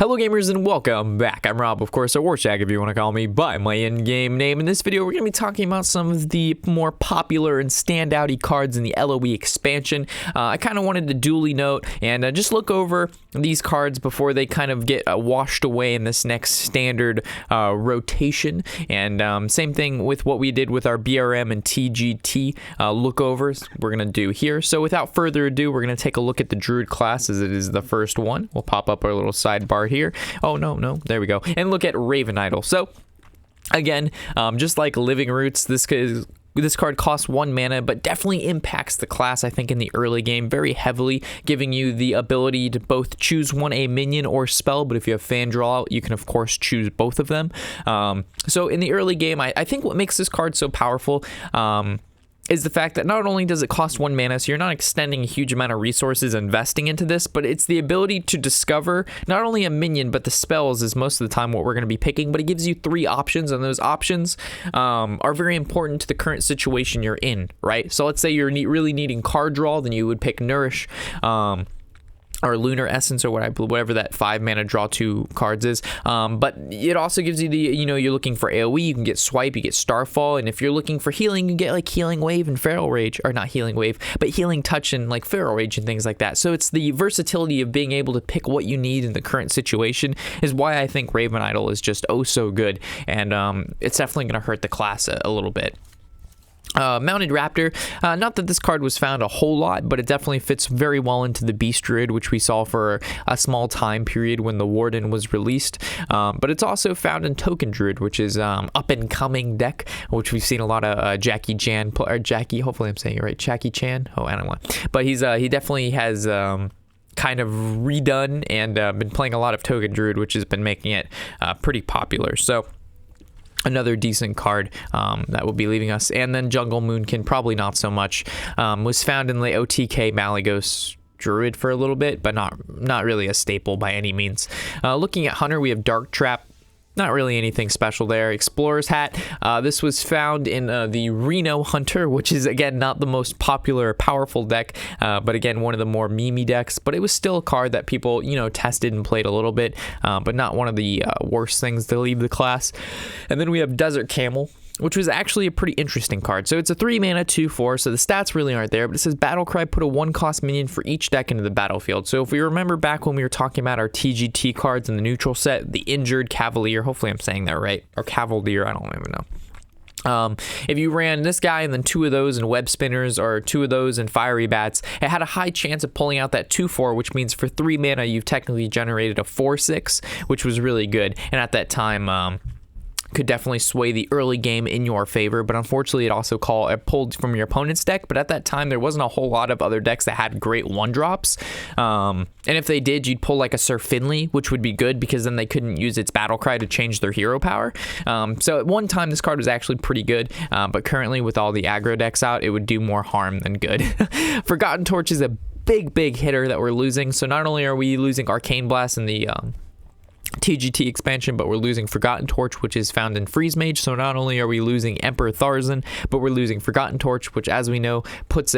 Hello gamers and welcome back. I'm Rob, of course, or Warshack if you want to call me by my in-game name. In this video, we're going to be talking about some of the more popular and standout-y cards in the LoE expansion. I kind of wanted to duly note and just look over these cards before they kind of get washed away in this next standard rotation. And same thing with what we did with our BRM and TGT lookovers we're going to do here. So without further ado, we're going to take a look at the Druid class as it is the first one. We'll pop up our little sidebar here. Oh, no, there we go. And look at Raven Idol. So again, just like Living Roots, this card costs 1 mana, but definitely impacts the class, I think, in the early game very heavily, giving you the ability to both choose a minion or spell, but if you have fan draw out, you can, of course, choose both of them. So in the early game, I think what makes this card so powerful is the fact that not only does it cost 1 mana, so you're not extending a huge amount of resources investing into this, but it's the ability to discover not only a minion, but the spells is most of the time what we're going to be picking, but it gives you 3 options, and those options are very important to the current situation you're in, right? So let's say you're really needing card draw, then you would pick Nourish, or Lunar Essence, or whatever that 5 mana draw 2 cards is. But it also gives you the, you're looking for AoE, you can get Swipe, you get Starfall, and if you're looking for healing, you get like Healing Wave and Feral Rage, or not Healing Wave, but Healing Touch and like Feral Rage and things like that. So it's the versatility of being able to pick what you need in the current situation is why I think Raven Idol is just oh so good, and it's definitely going to hurt the class a little bit. Mounted Raptor, not that this card was found a whole lot, but it definitely fits very well into the Beast Druid, which we saw for a small time period when the Warden was released. But it's also found in Token Druid, which is up and coming deck, which we've seen a lot of Jackie Chan, or Jackie, hopefully I'm saying it right, Jackie Chan, oh I don't know, but he definitely has kind of redone and been playing a lot of Token Druid, which has been making it pretty popular. So another decent card that will be leaving us. And then Jungle Moonkin, probably not so much, was found in the OTK Malygos Druid for a little bit, but not really a staple by any means. Looking at Hunter, we have Dark Trap. Not really anything special there. Explorer's Hat. This was found in the Reno Hunter, which is, again, not the most popular, powerful deck, but again, one of the more memey decks. But it was still a card that people, tested and played a little bit, but not one of the worst things to leave the class. And then we have Desert Camel, which was actually a pretty interesting card. So it's a 3 mana 2/4, so the stats really aren't there, but it says Battlecry, put a 1-cost minion for each deck into the battlefield. So if we remember back when we were talking about our TGT cards in the neutral set, the Injured Cavalier, hopefully I'm saying that right, or Cavalier, I don't even know. If you ran this guy and then 2 of those in Web Spinners, or 2 of those in Fiery Bats, it had a high chance of pulling out that 2/4, which means for 3 mana you've technically generated a 4/6, which was really good. And at that time, could definitely sway the early game in your favor, but unfortunately it also pulled from your opponent's deck. But at that time there wasn't a whole lot of other decks that had great 1-drops, and if they did, you'd pull like a Sir Finley, which would be good because then they couldn't use its battle cry to change their hero power. So at one time this card was actually pretty good, but currently with all the aggro decks out, it would do more harm than good. Forgotten Torch is a big hitter that we're losing. So not only are we losing Arcane Blast in the TGT expansion, but we're losing Forgotten Torch, which is found in Freeze Mage. So not only are we losing Emperor Tharzan, but we're losing Forgotten Torch, which, as we know, puts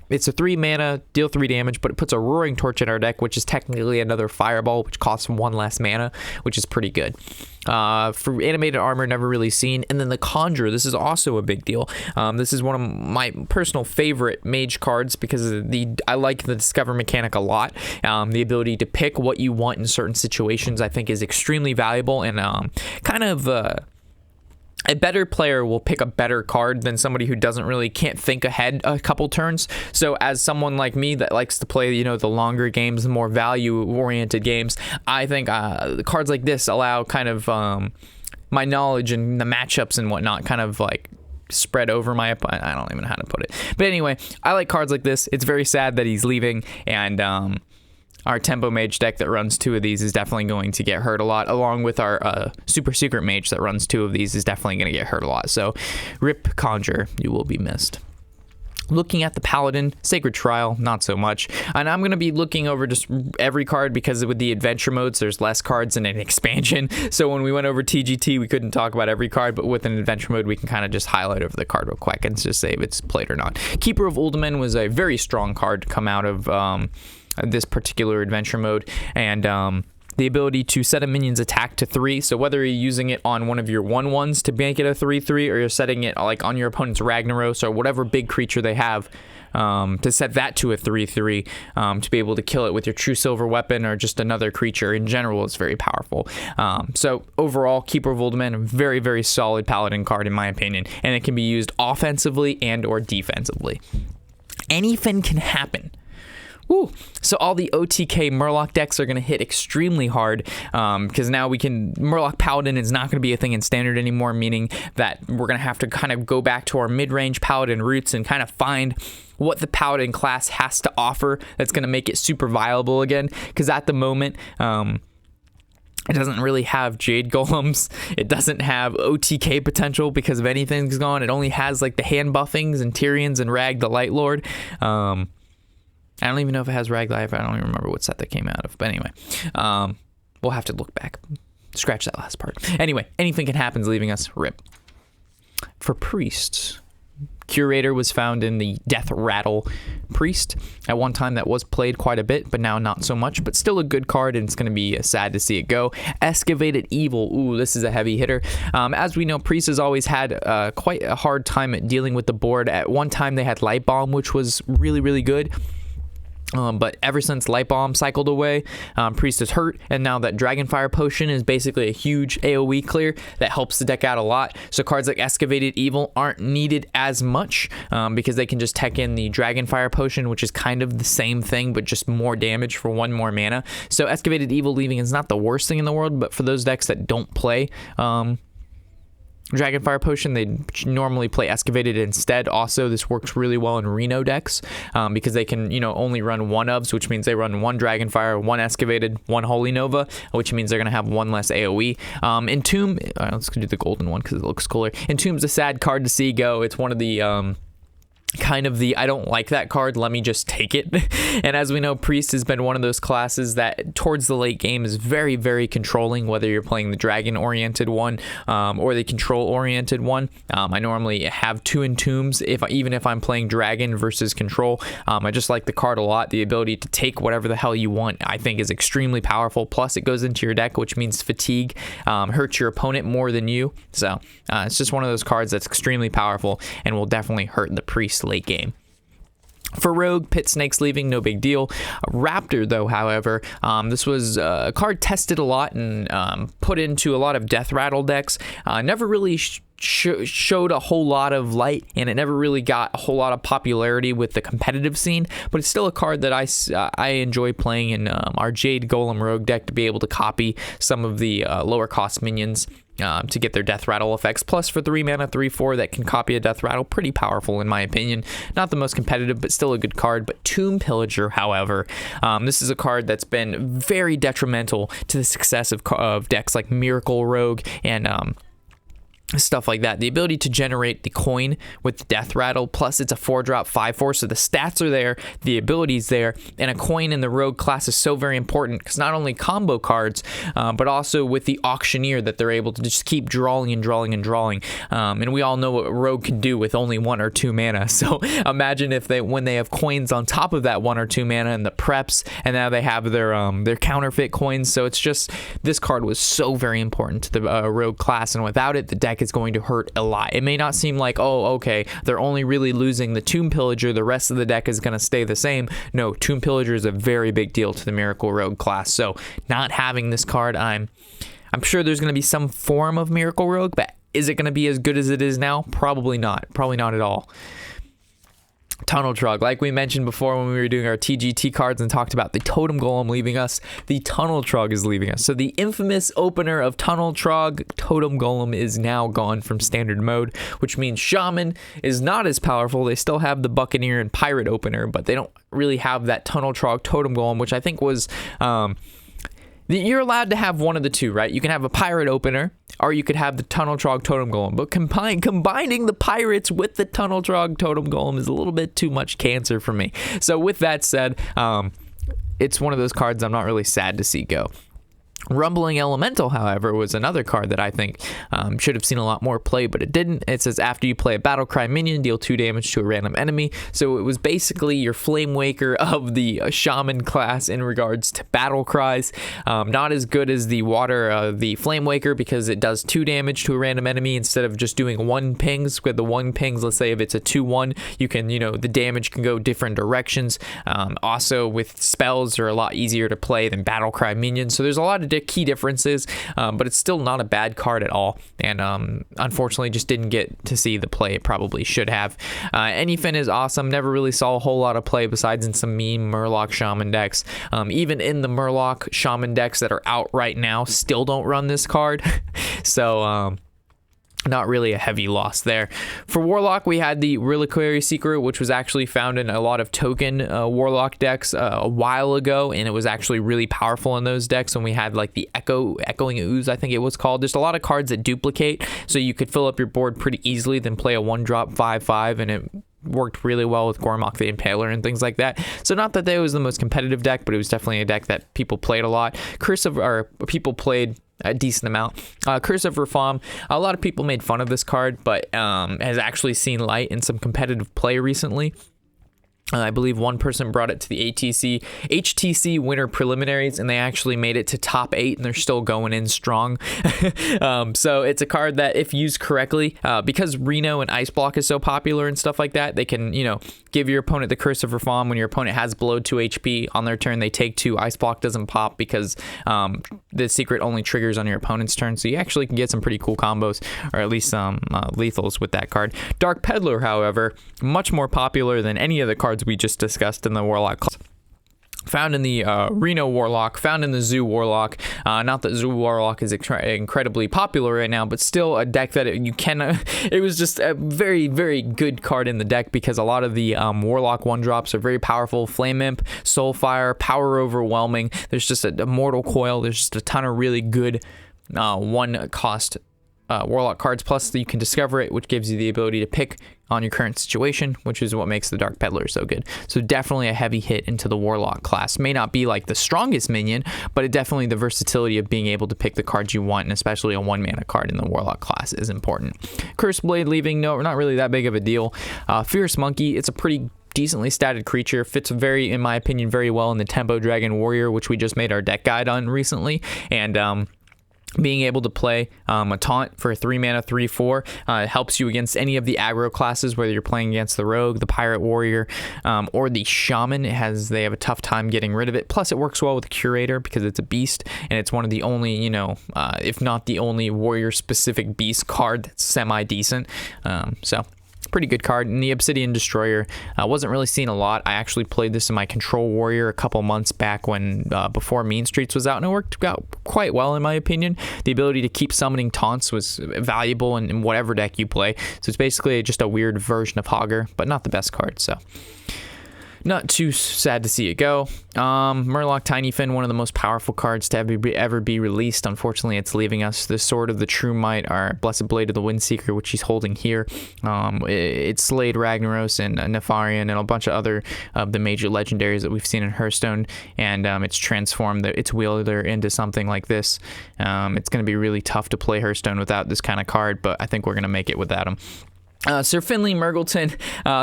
it's a 3 mana, deal 3 damage, but it puts a Roaring Torch in our deck, which is technically another Fireball, which costs 1 less mana, which is pretty good. For Animated Armor, never really seen. And then the Conjurer, this is also a big deal. This is one of my personal favorite mage cards because I like the Discover mechanic a lot. The ability to pick what you want in certain situations, I think, is extremely valuable, and kind of a better player will pick a better card than somebody who can't think ahead a couple turns. So as someone like me that likes to play, the longer games, the more value-oriented games, I think cards like this allow kind of my knowledge and the matchups and whatnot kind of like spread over my opponent. I don't even know how to put it. But anyway, I like cards like this. It's very sad that he's leaving, and our Tempo Mage deck that runs 2 of these is definitely going to get hurt a lot, along with our Super Secret Mage that runs 2 of these is definitely going to get hurt a lot. So rip Conjure, you will be missed. Looking at the Paladin, Sacred Trial, not so much. And I'm going to be looking over just every card because with the adventure modes, there's less cards in an expansion. So when we went over TGT, we couldn't talk about every card, but with an adventure mode, we can kind of just highlight over the card real quick and just say if it's played or not. Keeper of Uldaman was a very strong card to come out of this particular adventure mode, and the ability to set a minion's attack to 3. So whether you're using it on one of your 1/1s to make it a 3/3, or you're setting it like on your opponent's Ragnaros or whatever big creature they have, to set that to a 3/3, to be able to kill it with your true silver weapon or just another creature in general is very powerful. So overall, Keeper of Uldaman, a very, very solid paladin card in my opinion, and it can be used offensively and or defensively. Anything can happen. Woo. So all the OTK Murloc decks are going to hit extremely hard, because now Murloc Paladin is not going to be a thing in Standard anymore, meaning that we're going to have to kind of go back to our mid-range Paladin roots and kind of find what the Paladin class has to offer that's going to make it super viable again, because at the moment, it doesn't really have Jade Golems. It doesn't have OTK potential because of anything's gone. It only has like the hand buffings and Tyrians and Rag the Light Lord. I don't even know if it has Rag Life. I don't even remember what set that came out of. But anyway, we'll have to look back. Scratch that last part. Anyway, anything can happen is leaving us. Rip. For priests, Curator was found in the Death Rattle Priest. At one time that was played quite a bit, but now not so much, but still a good card, and it's going to be sad to see it go. Excavated Evil. Ooh, this is a heavy hitter. As we know, Priest has always had quite a hard time at dealing with the board. At one time they had Light Bomb, which was really, really good. But ever since Light Bomb cycled away, Priest is hurt, and now that Dragonfire Potion is basically a huge AoE clear that helps the deck out a lot. So cards like Excavated Evil aren't needed as much, because they can just tech in the Dragonfire Potion, which is kind of the same thing, but just more damage for 1 more mana. So Excavated Evil leaving is not the worst thing in the world, but for those decks that don't play Dragonfire Potion, they normally play Excavated instead. Also, this works really well in Reno decks, because they can, only run 1-ofs, which means they run 1 Dragonfire, 1 Excavated, 1 Holy Nova, which means they're going to have 1 less AoE. Entomb, let's do the golden one because it looks cooler. Entomb's a sad card to see go. It's one of the I don't like that card, let me just take it. And as we know, Priest has been one of those classes that towards the late game is very, very controlling, whether you're playing the dragon oriented one or the control oriented one. I normally have 2 Entombs even if I'm playing dragon versus control. I just like the card a lot. The ability to take whatever the hell you want I think is extremely powerful. Plus it goes into your deck, which means fatigue hurts your opponent more than you. So it's just one of those cards that's extremely powerful and will definitely hurt the Priest late game. For Rogue, Pit Snake's leaving, no big deal. Raptor, though, however, this was a card tested a lot and put into a lot of Death Rattle decks. Never really showed a whole lot of light, and it never really got a whole lot of popularity with the competitive scene, but it's still a card that I enjoy playing in our Jade Golem Rogue deck to be able to copy some of the lower cost minions to get their Death Rattle effects. Plus for 3 mana, 3/4 that can copy a Death Rattle, pretty powerful in my opinion. Not the most competitive, but still a good card. But Tomb Pillager, however, this is a card that's been very detrimental to the success of decks like Miracle Rogue and stuff like that. The ability to generate the coin with the Death Rattle, plus it's a 4-drop 5/4, so the stats are there, the ability's there, and a coin in the Rogue class is so very important because not only combo cards, but also with the Auctioneer that they're able to just keep drawing and drawing and drawing. And we all know what Rogue can do with only 1 or 2 mana. So imagine if when they have coins on top of that 1 or 2 mana and the preps, and now they have their counterfeit coins. So it's just, this card was so very important to the Rogue class, and without it, the deck is going to hurt a lot. It may not seem like, oh, okay, they're only really losing the Tomb Pillager, the rest of the deck is going to stay the same. No, Tomb Pillager is a very big deal to the Miracle Rogue class. So not having this card, I'm sure there's going to be some form of Miracle Rogue, but is it going to be as good as it is now? Probably not. Probably not at all. Tunnel Trog, like we mentioned before when we were doing our TGT cards and talked about the Totem Golem leaving us, the Tunnel Trog is leaving us. So the infamous opener of Tunnel Trog, Totem Golem, is now gone from standard mode, which means Shaman is not as powerful. They still have the Buccaneer and Pirate opener, but they don't really have that Tunnel Trog Totem Golem, which I think was you're allowed to have one of the two, right? You can have a Pirate opener, or you could have the Tunnel Trog Totem Golem. But combining the Pirates with the Tunnel Trog Totem Golem is a little bit too much cancer for me. So with that said, it's one of those cards I'm not really sad to see go. Rumbling Elemental, however, was another card that I think should have seen a lot more play, but it didn't. It says after you play a Battlecry minion, deal 2 damage to a random enemy. So it was basically your Flame Waker of the Shaman class in regards to battle cries. Not as good as the the Flame Waker, because it does 2 damage to a random enemy instead of just doing 1 pings. With the 1 pings, let's say if it's a 2/1, you can, the damage can go different directions. Also, with spells, are a lot easier to play than Battlecry minions. So there's a lot of key differences, but it's still not a bad card at all, and unfortunately just didn't get to see the play it probably should have. Anyfin is awesome. Never really saw a whole lot of play besides in some meme Murloc Shaman decks. Even in the Murloc Shaman decks that are out right now, still don't run this card. So not really a heavy loss there. For Warlock, we had the Reliquary Secret, which was actually found in a lot of token Warlock decks a while ago, and it was actually really powerful in those decks when we had like the Echoing Ooze, I think it was called. There's a lot of cards that duplicate, so you could fill up your board pretty easily, then play a 1-drop 5/5, and it worked really well with Gormok the Impaler and things like that. So not that it was the most competitive deck, but it was definitely a deck that people played a lot. People played a decent amount. Curse of Rafaam, a lot of people made fun of this card, but has actually seen light in some competitive play recently. I believe one person brought it to the HTC Winter Preliminaries, and they actually made it to top 8, and they're still going in strong. So it's a card that, if used correctly, because Reno and Ice Block is so popular and stuff like that, they can, give your opponent the Curse of Rafaam when your opponent has below 2 HP. On their turn, they take 2. Ice Block doesn't pop because the secret only triggers on your opponent's turn, so you actually can get some pretty cool combos, or at least some lethals with that card. Dark Peddler, however, much more popular than any of the cards we just discussed in the Warlock class. Found in the Reno Warlock, found in the Zoo Warlock. Not that Zoo Warlock is incredibly popular right now, but still a deck that it was just a very, very good card in the deck, because a lot of the Warlock 1-drops are very powerful. Flame Imp, Soulfire, Power Overwhelming. There's just a Mortal Coil. There's just a ton of really good 1-cost Warlock cards, plus you can discover it, which gives you the ability to pick on your current situation, which is what makes the Dark Peddler so good. So definitely a heavy hit into the Warlock class. May not be like the strongest minion, but definitely the versatility of being able to pick the cards you want, and especially a 1-mana card in the Warlock class is important. Cursed Blade leaving, no, not really that big of a deal. Fierce Monkey, it's a pretty decently statted creature, fits in my opinion, very well in the Tempo Dragon Warrior, which we just made our deck guide on recently, and being able to play a taunt for a 3-mana 3/4 helps you against any of the aggro classes, whether you're playing against the rogue, the pirate warrior, or the shaman. They have a tough time getting rid of it. Plus it works well with the curator because it's a beast, and it's one of the only, if not the only warrior specific beast card that's semi-decent. So pretty good card. And the Obsidian Destroyer wasn't really seen a lot. I actually played this in my Control Warrior a couple months back when before Mean Streets was out, and it worked out quite well in my opinion. The ability to keep summoning taunts was valuable in whatever deck you play. So it's basically just a weird version of Hogger, but not the best card. So not too sad to see it go. Murloc Tinyfin, one of the most powerful cards to ever be released. Unfortunately, it's leaving us. The Sword of the True Might, our Blessed Blade of the Windseeker, which he's holding here. It slayed Ragnaros and Nefarian and a bunch of other of the major legendaries that we've seen in Hearthstone, and it's transformed its wielder into something like this. It's going to be really tough to play Hearthstone without this kind of card, but I think we're going to make it without him. Sir Finley Murgleton,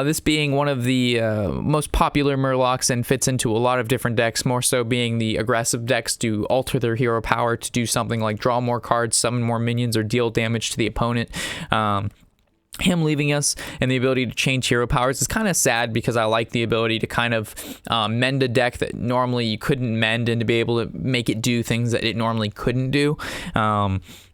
this being one of the most popular Murlocs and fits into a lot of different decks, more so being the aggressive decks to alter their hero power to do something like draw more cards, summon more minions, or deal damage to the opponent. Him leaving us and the ability to change hero powers is kind of sad, because I like the ability to kind of mend a deck that normally you couldn't mend, and to be able to make it do things that it normally couldn't do,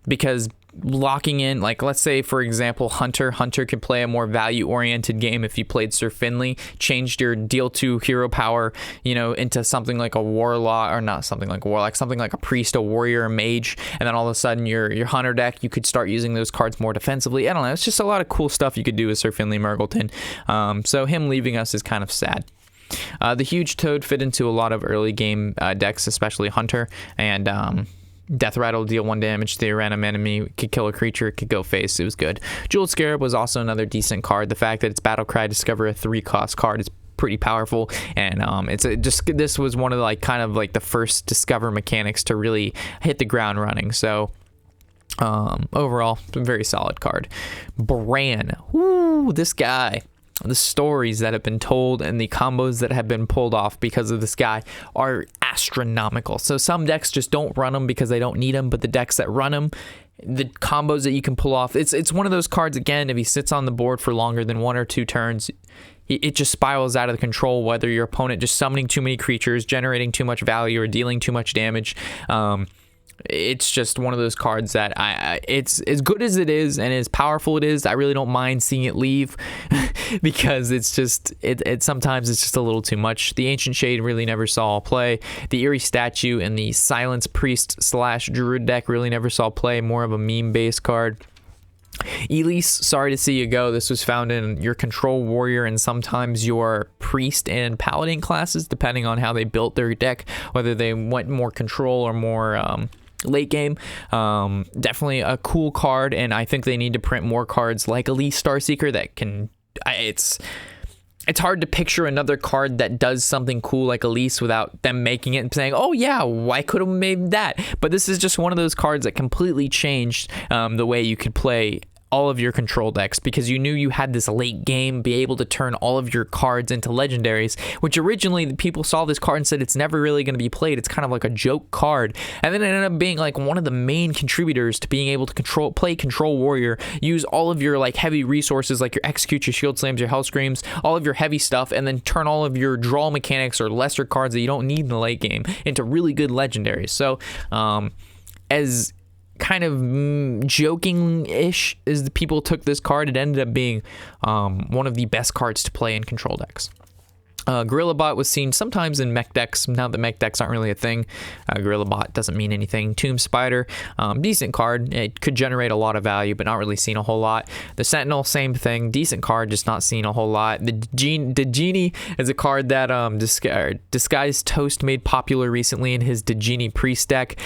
because locking in, like, let's say for example Hunter could play a more value oriented game if you played Sir Finley, changed your deal 2 hero power into something like a warlock, or not something like a warlock, something like a priest, a warrior, a mage, and then all of a sudden your Hunter deck, you could start using those cards more defensively. I don't know, it's just a lot of cool stuff you could do with Sir Finley Murgleton. So him leaving us is kind of sad. The Huge Toad fit into a lot of early game decks, especially Hunter, and Death Rattle deal 1 damage to the random enemy, could kill a creature, could go face. It was good. Jeweled Scarab was also another decent card. The fact that it's Battlecry Discover a 3-cost card is pretty powerful, and this was one of the, kind of the first discover mechanics to really hit the ground running. So overall, very solid card. Bran, woo, this guy. The stories that have been told and the combos that have been pulled off because of this guy are astronomical. So some decks just don't run them because they don't need them, but the decks that run them, the combos that you can pull off, it's one of those cards, again, if he sits on the board for longer than 1 or 2 turns, it just spirals out of the control, whether your opponent just summoning too many creatures, generating too much value, or dealing too much damage. It's just one of those cards that it's as good as it is and as powerful it is, I really don't mind seeing it leave because it's just sometimes it's just a little too much. The Ancient Shade really never saw play. The Eerie Statue and the Silence Priest / Druid deck really never saw play. More of a meme based card. Elise, sorry to see you go. This was found in your Control Warrior and sometimes your Priest and Paladin classes, depending on how they built their deck, whether they went more Control or more late game. Definitely a cool card, and I think they need to print more cards like Elise Starseeker that can... It's hard to picture another card that does something cool like Elise without them making it and saying, oh yeah, why could have made that? But this is just one of those cards that completely changed the way you could play all of your control decks, because you knew you had this late game, be able to turn all of your cards into legendaries, which originally the people saw this card and said it's never really going to be played. It's kind of like a joke card. And then it ended up being like one of the main contributors to being able to play Control Warrior, use all of your heavy resources like your Execute, your Shield Slams, your Hell Screams, all of your heavy stuff, and then turn all of your draw mechanics or lesser cards that you don't need in the late game into really good legendaries. So as kind of joking-ish as the people took this card, it ended up being one of the best cards to play in control decks. Gorillabot was seen sometimes in mech decks. Now that mech decks aren't really a thing, Gorillabot doesn't mean anything. Tomb Spider, decent card. It could generate a lot of value, but not really seen a whole lot. The Sentinel, same thing. Decent card, just not seen a whole lot. The Genie is a card that Disguised Toast made popular recently in his Genie Priest deck.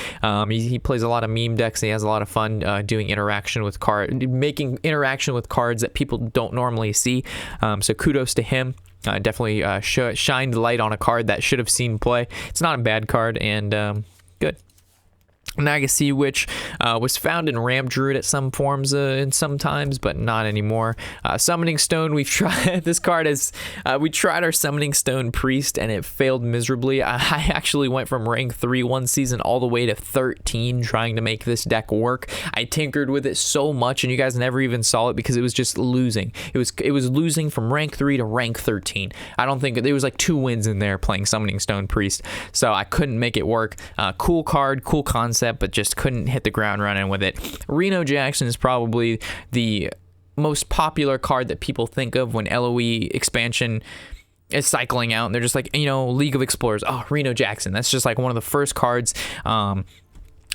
He plays a lot of meme decks. And he has a lot of fun doing making interaction with cards that people don't normally see. So kudos to him. Definitely shined light on a card that should have seen play. It's not a bad card, and good. Naga Sea Witch was found in Ram Druid at some forms and sometimes, but not anymore. Summoning Stone, we've tried this card as we tried our Summoning Stone Priest and it failed miserably. I actually went from rank 3 one season all the way to 13 trying to make this deck work. I tinkered with it so much and you guys never even saw it because it was just losing. It was losing from rank 3 to rank 13. I don't think there was 2 wins in there playing Summoning Stone Priest, so I couldn't make it work. Cool card, cool concept, but just couldn't hit the ground running with it. Reno Jackson is probably the most popular card that people think of when LoE expansion is cycling out, and they're just League of Explorers. Oh, Reno Jackson. That's just one of the first cards.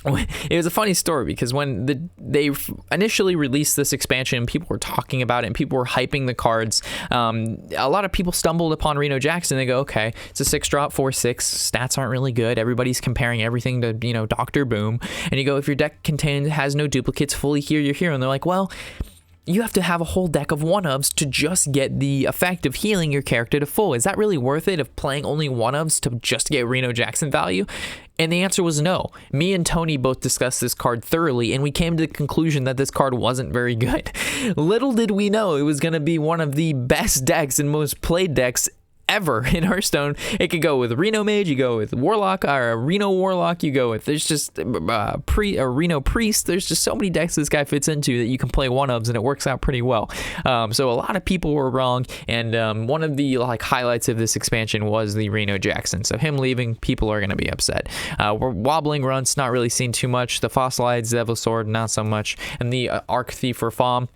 It was a funny story because when they initially released this expansion, people were talking about it and people were hyping the cards. A lot of people stumbled upon Reno Jackson. They go, okay, it's a 6-drop, 4/6. Stats aren't really good. Everybody's comparing everything to, Dr. Boom. And you go, if your deck has no duplicates, fully heal your hero. And they're like, well, you have to have a whole deck of 1-ofs to just get the effect of healing your character to full. Is that really worth it, of playing only 1-ofs to just get Reno Jackson value? And the answer was no. Me and Tony both discussed this card thoroughly, and we came to the conclusion that this card wasn't very good. Little did we know it was going to be one of the best decks and most played decks ever in Hearthstone. It could go with Reno Mage, you go with Warlock, or Reno Warlock, you go with, there's just Reno Priest. There's just so many decks this guy fits into that you can play 1-ofs and it works out pretty well. So a lot of people were wrong, and one of the highlights of this expansion was the Reno Jackson. So him leaving, people are going to be upset. Wobbling Runts, not really seen too much. The Fossilized Devil Sword, not so much. And the Arc Thief for Fom.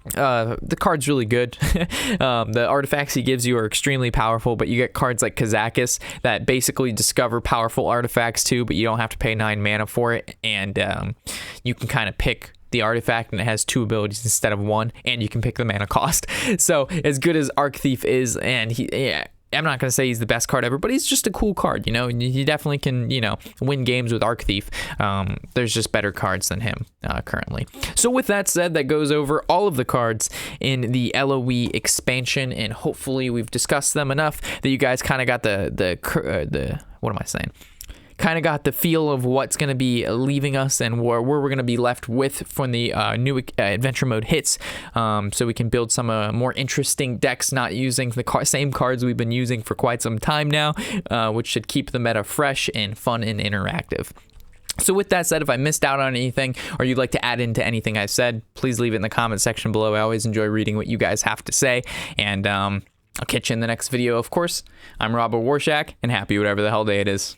The card's really good. The artifacts he gives you are extremely powerful, but you get cards like Kazakis that basically discover powerful artifacts too, but you don't have to pay 9 mana for it, and you can kind of pick the artifact and it has 2 abilities instead of 1, and you can pick the mana cost. So as good as Arc Thief is, and I'm not going to say he's the best card ever, but he's just a cool card, you know. He definitely can, you know, win games with Arc Thief. There's just better cards than him currently. So with that said, that goes over all of the cards in the LOE expansion, and hopefully we've discussed them enough that you guys kind of got the what am I saying? Kind of got the feel of what's going to be leaving us and where we're going to be left with when the new adventure mode hits, so we can build some more interesting decks, not using the same cards we've been using for quite some time now, which should keep the meta fresh and fun and interactive. So with that said, if I missed out on anything or you'd like to add into anything I said, please leave it in the comment section below. I always enjoy reading what you guys have to say, and I'll catch you in the next video. Of course, I'm Rob of Warshack, and happy whatever the hell day it is.